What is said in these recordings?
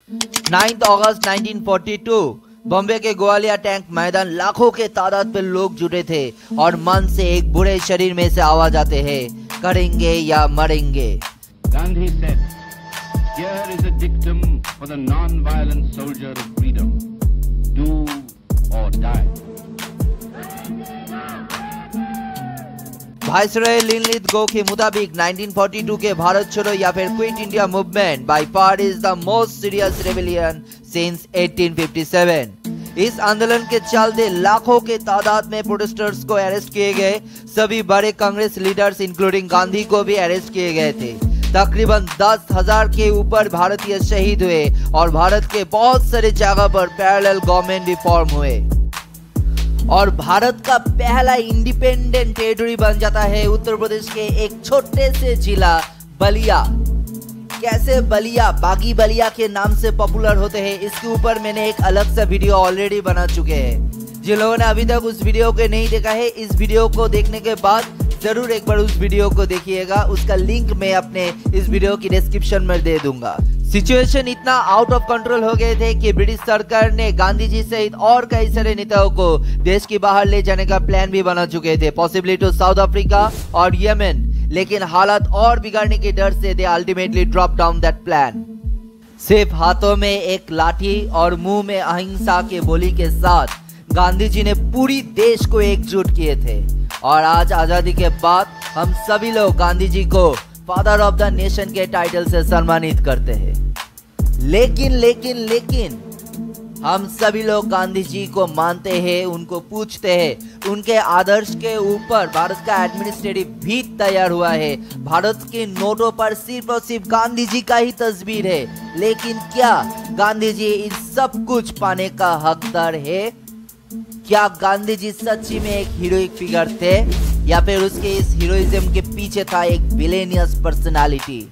9 अगस्त 1942 बॉम्बे के ग्वालियर टैंक मैदान लाखों के तादाद में लोग जुटे थे और मन से एक बुरे शरीर में से आवाज आते हैं, करेंगे या मरेंगे। Gandhi said, "Here is a dictum for the non-violent soldier of freedom: do or die." Viceroy Linlithgow के मुताबिक 1942 के भारत छोड़ो या फिर quit India movement by part is the most serious rebellion since 1857। इस आंदोलन के चलते लाखों के तादाद में प्रोटेस्टर्स को अरेस्ट किए गए। सभी बड़े कांग्रेस लीडर्स इंक्लूडिंग गांधी को भी अरेस्ट किए गए थे। तकरीबन 10,000 के ऊपर भारतीय शहीद हुए और भारत के बहुत सारे जगह पर पैरेलल गवर्नमेंट भी फॉर्म हुए और भारत का पहला इंडिपेंडेंट टेरिटरी बन जाता है उत्तर प्रदेश के एक छोटे से जिला बलिया। कैसे बलिया बागी बलिया के नाम से पॉपुलर होते हैं, इसके ऊपर मैंने एक अलग सा वीडियो ऑलरेडी बना चुके हैं। जिन लोगों ने अभी तक उस वीडियो को नहीं देखा है, इस वीडियो को देखने के बाद जरूर एक बार उस वीडियो को देखिएगा। उसका लिंक मैं अपने इस वीडियो की डिस्क्रिप्शन में दे दूंगा। सिचुएशन इतना आउट ऑफ कंट्रोल हो गए थे कि ब्रिटिश सरकार ने गांधी जी सहित और कई सारे नेताओं को देश के बाहर ले जाने का प्लान भी बना चुके थे, पॉसिबली टू साउथ अफ्रीका और यमन। लेकिन हालात और बिगड़ने के डर से they ultimately drop down that plan. सिर्फ हाथों में एक लाठी और मुंह में अहिंसा के बोली के साथ गांधी जी ने पूरी देश को एकजुट किए थे और आज आजादी के बाद हम सभी लोग गांधी जी को फादर ऑफ द नेशन के टाइटल से सम्मानित करते हैं। लेकिन हम सभी लोग गांधी जी को मानते हैं, उनको पूछते हैं। उनके आदर्श के ऊपर भारत का एडमिनिस्ट्रेटिव भी तैयार हुआ है। भारत के नोटों पर सिर्फ और सिर्फ गांधी जी का ही तस्वीर है। लेकिन क्या गांधी जी इन सब कुछ पाने का हकदार है? क्या गांधी जी सच्ची में एक हीरोइक फिगर थे या फिर उसके इस हीरोइज्म के पीछे था एक विलेनियस पर्सनालिटी?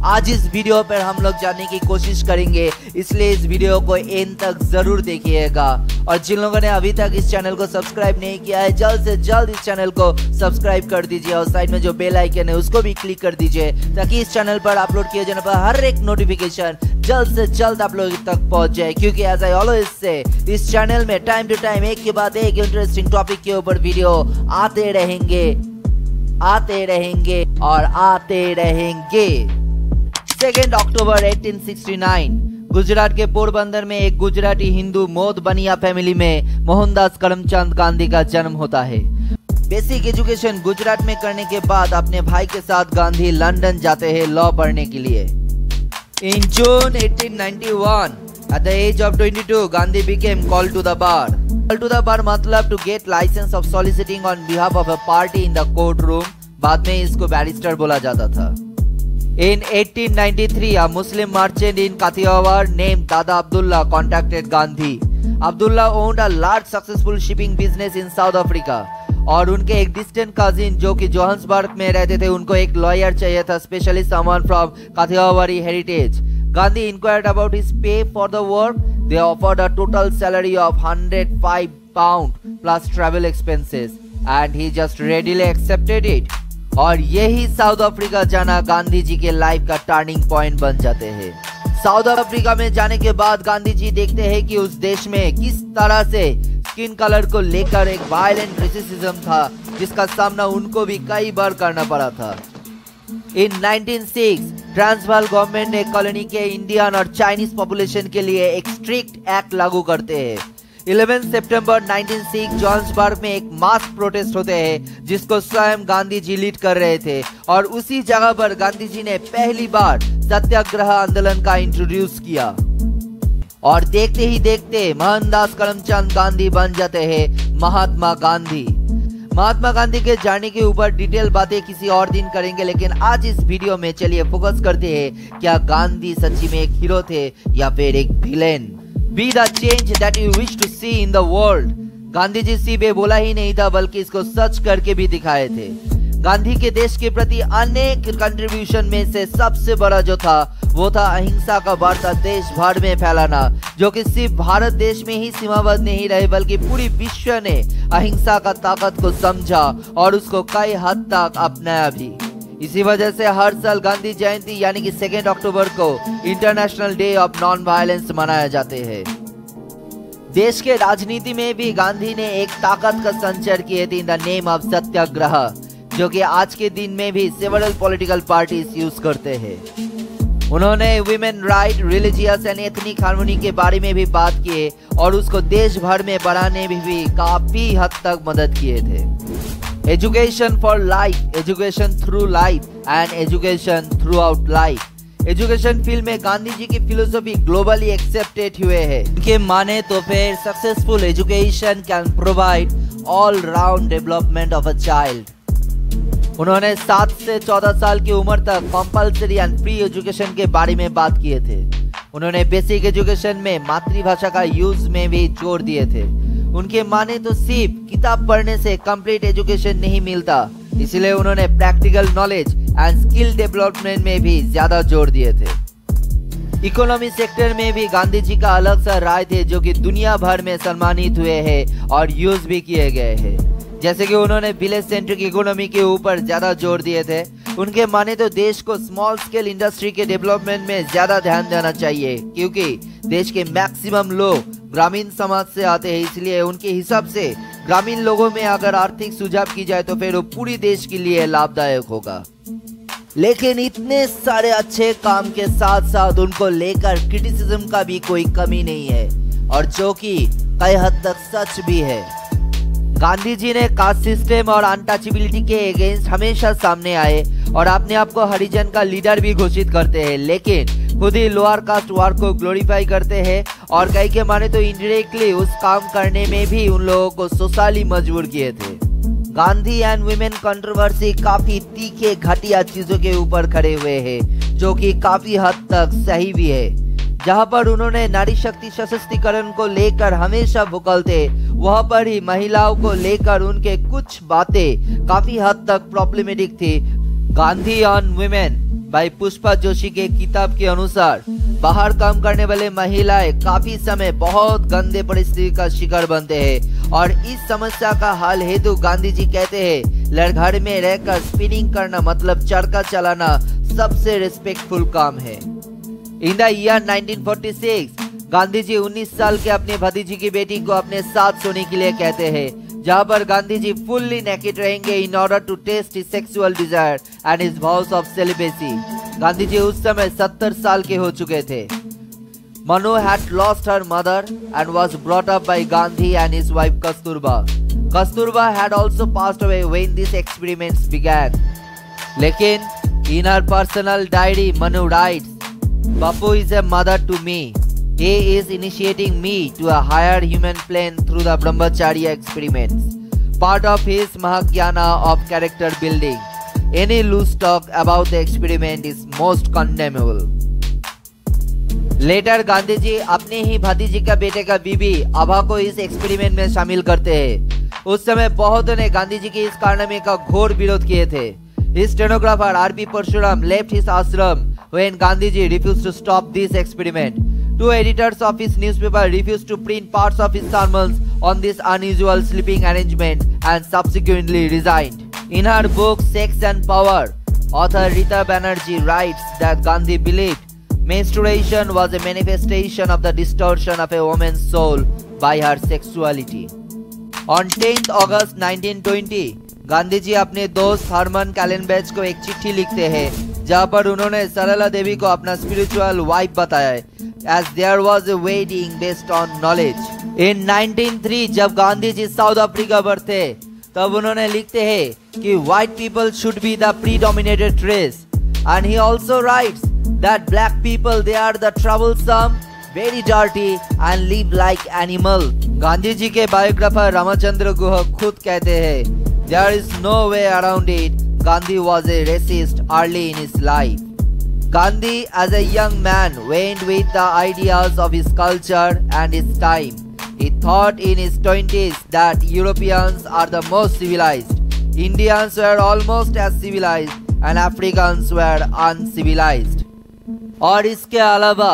आज इस वीडियो पर हम लोग जानने की कोशिश करेंगे, इसलिए इस वीडियो को एंड तक जरूर देखिएगा। और जिन लोगों ने अभी तक इस चैनल को सब्सक्राइब नहीं किया है, जल्द से जल्द इस चैनल को सब्सक्राइब कर दीजिए और साइड में जो बेल आइकन है उसको भी क्लिक कर दीजिए, ताकि इस चैनल पर अपलोड किए जाने पर हर एक नोटिफिकेशन जल्द से जल्द आप लोगों तक पहुंच जाए। क्योंकि एज आई ऑलवेज से, इस चैनल में टाइम टू टाइम एक के बाद एक इंटरेस्टिंग टॉपिक के ऊपर वीडियो आते रहेंगे। 2 अक्टूबर 1869 गुजरात के पोरबंदर में एक गुजराती हिंदू मोद बनिया फैमिली में मोहनदास करमचंद गांधी का जन्म होता है। बेसिक एजुकेशन गुजरात में करने के बाद अपने भाई के साथ गांधी लंदन जाते हैं लॉ पढ़ने के लिए। इन जून 1891 at the age of 22 Gandhi became called to the bar. Called to the bar मतलब to get license of soliciting on behalf of a party in the courtroom। बाद में इसको बैरिस्टर बोला जाता था। In 1893, a Muslim merchant in Kathiawar named Dada Abdullah contacted Gandhi. Abdullah owned a large successful shipping business in South Africa. और उनके एक distant cousin जो कि जोहान्सबर्ग में रहते थे, उनको एक लॉयर चाहिए था, specially someone from Kathiawari heritage. Gandhi inquired about his pay for the work. They offered a total salary of £105 plus travel expenses, and he just readily accepted it. और यही साउथ अफ्रीका जाना गांधी जी के लाइफ का टर्निंग पॉइंट बन जाते हैं। South Africa में जाने के बाद गांधी जी देखते हैं कि उस देश में किस तरह से स्किन कलर को लेकर एक वायलेंट रेसिज्म था, जिसका सामना उनको भी कई बार करना पड़ा था। इन 1906 ट्रांसवाल गवर्नमेंट ने कॉलोनी के इंडियन और चाइनीज पॉपुलेशन के लिए एक स्ट्रिक्ट एक्ट लागू करते हैं। 11 सितंबर 1906 जोहान्सबर्ग में एक मास प्रोटेस्ट होते हैं, जिसको स्वयं गांधी जी लीड कर रहे थे। और उसी जगह पर गांधी जी ने पहली बार सत्याग्रह आंदोलन का इंट्रोड्यूस किया और देखते ही देखते मोहनदास करमचंद गांधी बन जाते हैं महात्मा गांधी। महात्मा गांधी के जाने के ऊपर डिटेल बातें किसी और दिन करेंगे, लेकिन आज इस वीडियो में चलिए फोकस करते हैं, क्या गांधी सच्ची में एक हीरो थे या फिर एक villain? Be the change that you wish to see in the world। Gandhi ji सीधे बोला ही नहीं था, बल्कि इसको सच करके भी दिखाए थे। गांधी के देश के प्रति अनेक कंट्रीब्यूशन में से सबसे बड़ा जो था वो था अहिंसा का वार्ता देश भर में फैलाना, जो कि सिर्फ भारत देश में ही सीमाबद्ध नहीं रहे, बल्कि पूरी विश्व ने अहिंसा का ताकत को समझा और उसको कई हद तक अपनाया भी। इसी वजह से हर साल गांधी जयंती यानी कि 2 अक्टूबर को international day of non violence मनाया जाते हैं। देश के राजनीति में भी गांधी ने एक ताकत का संचार किए थे इन द नेम ऑफ सत्याग्रह, जो कि आज के दिन में भी सेवरल पॉलिटिकल पार्टीज यूज करते हैं। उन्होंने women right, religious and ethnic harmony के बारे में भी बात किए और उसको देश भर में बढ़ाने में भी काफी हद तक मदद किए थे। Education for life, education through life and education through out life. Education field में गांधी जी की फिलोसफी ग्लोबली एक्सेप्टेड हुए हैं। उनके माने तो फिर successful education can provide all round development of a child. उन्होंने 7 से 14 साल की उम्र तक कंपल्सरी एंड फ्री एजुकेशन के बारे में बात किए थे। उन्होंने बेसिक एजुकेशन में मातृभाषा का यूज में भी जोर दिए थे। उनके माने तो सिर्फ किताब पढ़ने से कंप्लीट एजुकेशन नहीं मिलता, इसलिए उन्होंने practical knowledge and skill development में भी ज्यादा जोर दिए थे। इकोनॉमी सेक्टर में भी गांधी जी का अलग सा राय थे, जो कि दुनिया भर में सम्मानित हुए हैं और यूज भी किए गए हैं। जैसे कि उन्होंने विलेज सेंट्रिक इकोनॉमी के ऊपर ज्यादा जोर दिए थे। उनके माने तो देश को स्मॉल स्केल इंडस्ट्री के डेवलपमेंट में ज्यादा ध्यान देना चाहिए, क्योंकि देश के मैक्सिमम लोग ग्रामीण समाज से आते हैं। इसलिए उनके हिसाब से ग्रामीण लोगों में अगर आर्थिक सुझाव की जाए तो फिर वो पूरी देश के लिए लाभदायक होगा। लेकिन इतने सारे अच्छे काम के साथ साथ उनको लेकर क्रिटिसिज्म का भी कोई कमी नहीं है, और जो कि कई हद तक सच भी है। गांधी जी ने कास्ट सिस्टम और अनटचेबिलिटी के अगेंस्ट हमेशा सामने आए और अपने आप को हरिजन का लीडर भी घोषित करते हैं, लेकिन खुद ही लोअर कास्ट वार को ग्लोरीफाई करते हैं और कई के माने तो इनडायरेक्टली उस काम करने में भी उन लोगों को सोशली मजबूर किए थे। गांधी एंड वुमेन कंट्रोवर्सी काफी तीखे घटिया चीजों के ऊपर खड़े हुए हैं, जो कि काफी हद तक सही भी है। जहां पर उन्होंने नारी शक्ति सशक्तिकरण को लेकर हमेशा भुकल थे, वहां पर ही महिलाओं को लेकर उनके कुछ बातें काफी हद तक प्रॉब्लमेटिक थी। Gandhi on women bye Pushpa Joshi के किताब के अनुसार बाहर काम करने वाले महिलाएं काफी समय बहुत गंदे परिस्थिति का शिकार बनते हैं, और इस समस्या का हल हेतु गांधी जी कहते हैं घर में रहकर स्पिनिंग करना मतलब चरखा चलाना सबसे रिस्पेक्टफुल काम है। In the year 1946 Gandhi ji 19 साल के अपने भतीजी की बेटी को अपने साथ सोने के लिए कहते हैं, जहां पर गांधी जी फुल्ली नेकेड रहेंगे in order to test his sexual desire and his vows of celibacy. Gandhi ji उस समय 70 साल के हो चुके थे। Manu had lost her mother and was brought up by Gandhi and his wife Kasturba. Kasturba had also passed away when these experiments began. लेकिन in her personal diary, Manu writes, Bapu is a mother to me. He is initiating me to a higher human plane through the Brahmacharya experiments, part of his Mahajnana of character building. Any loose talk about the experiment is most condemnable. Later Gandhi ji अपने ही भतीजी का बेटे का बीबी आभा को इस experiment में शामिल करते हैं। उस समय बहुतों ने गांधी जी के इस कारनामे का घोर विरोध किए थे। His stenographer R.P. Parshuram left his ashram when Gandhiji refused to stop this experiment. 2 editors of his newspaper refused to print parts of his sermons on this unusual sleeping arrangement and subsequently resigned. In her book Sex and Power, author Rita Banerjee writes that Gandhi believed menstruation was a manifestation of the distortion of a woman's soul by her sexuality. On 10th August 1920, Gandhi ji अपने दोस्त हरमन कैलेनबैच को एक चिट्ठी लिखते हैं, जहां पर उन्होंने सरला देवी को अपना स्पिरिचुअल वाइफ बताया, as there was a wedding based on knowledge. In 1903 जब गांधी जी साउथ अफ्रीका पर थे, तब उन्होंने लिखते हैं कि white people should be the predominated race, and he also writes that black people they are the troublesome, very dirty and live like animals. Gandhi ji के biographer Ramchandra गुह खुद कहते हैं, there is no way around it. Gandhi was a racist early in his life. Gandhi, as a young man, went with the ideas of his culture and his time. He thought in his 20s that Europeans are the most civilized, Indians were almost as civilized, and Africans were uncivilized. और इसके अलावा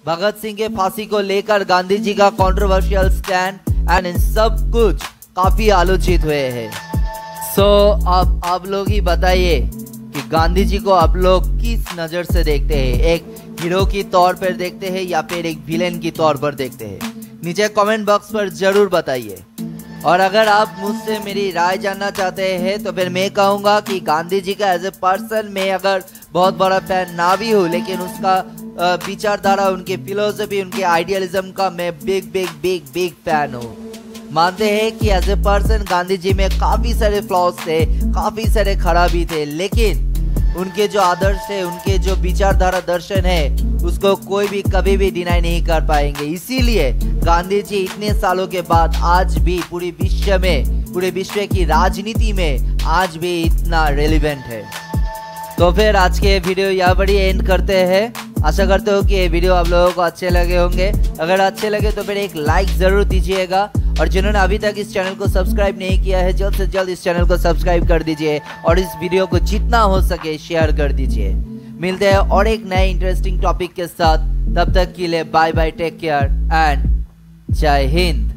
भगत सिंह के फांसी को लेकर गांधी जी का controversial stand and in सब कुछ काफी आलोचित हुए हैं। अब आप लोग ही बताइए कि गांधी जी को आप लोग किस नज़र से देखते हैं, एक हीरो की तौर पर देखते हैं या फिर एक विलेन की तौर पर देखते हैं। नीचे कमेंट बॉक्स पर ज़रूर बताइए। और अगर आप मुझसे मेरी राय जानना चाहते हैं तो फिर मैं कहूँगा कि गांधी जी का एज ए पर्सन मैं अगर बहुत बड़ा फैन ना भी हूँ, लेकिन उसका विचारधारा, उनकी फिलोसफी, उनके आइडियलिज्म का मैं बिग फैन हूँ। मानते हैं कि as a person Gandhi ji में काफ़ी सारे फ्लॉज थे, काफ़ी सारे खराबी थे, लेकिन उनके जो आदर्श है, उनके जो विचारधारा दर्शन है, उसको कोई भी कभी भी डिनाई नहीं कर पाएंगे। इसीलिए गांधी जी इतने सालों के बाद आज भी पूरे विश्व की राजनीति में आज भी इतना रेलिवेंट है। तो फिर आज के वीडियो यहाँ पर ही एंड करते हैं। आशा करते हो कि ये वीडियो आप लोगों को अच्छे लगे होंगे। अगर अच्छे लगे तो फिर एक लाइक ज़रूर दीजिएगा, और जिन्होंने अभी तक इस चैनल को सब्सक्राइब नहीं किया है जल्द से जल्द इस चैनल को सब्सक्राइब कर दीजिए और इस वीडियो को जितना हो सके शेयर कर दीजिए। मिलते हैं और एक नए इंटरेस्टिंग टॉपिक के साथ। तब तक के लिए bye bye, take care and जय हिंद।